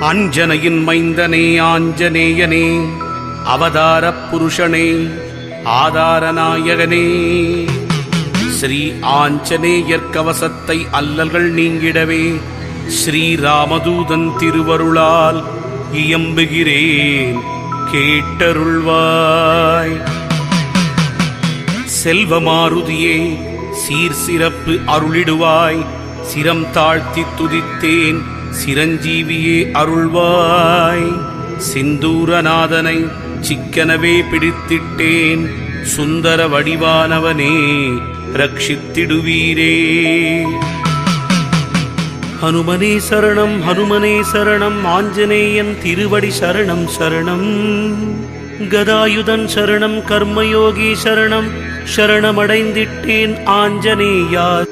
அஞ்சனையின் மைந்தனே ஆஞ்சநேயனே, அவதாரப் புருஷனே, ஆதாரநாயகனே, ஸ்ரீ ஆஞ்சநேயர் கவசத்தை அல்லல்கள் நீங்கிடவே ஸ்ரீராமதூதன் திருவருளால் இயம்புகிறேன், கேட்டருள்வாய். செல்வமாருதியே, சீர் சிறப்பு அருளிடுவாய், சிரம் தாழ்த்தி துதித்தேன், சிரஞ்சீவியே அருள்வாய். சிந்தூரநாதனை சிக்கனவே பிடித்திட்டேன், சுந்தர வடிவானவனே ரட்சித்திடுவீரே. ஹனுமனே சரணம், ஹனுமனே சரணம், ஆஞ்சநேயன் திருவடி சரணம் சரணம். கதாயுதன் சரணம், கர்மயோகி சரணம், சரணமடைந்திட்டேன் ஆஞ்சநேயா.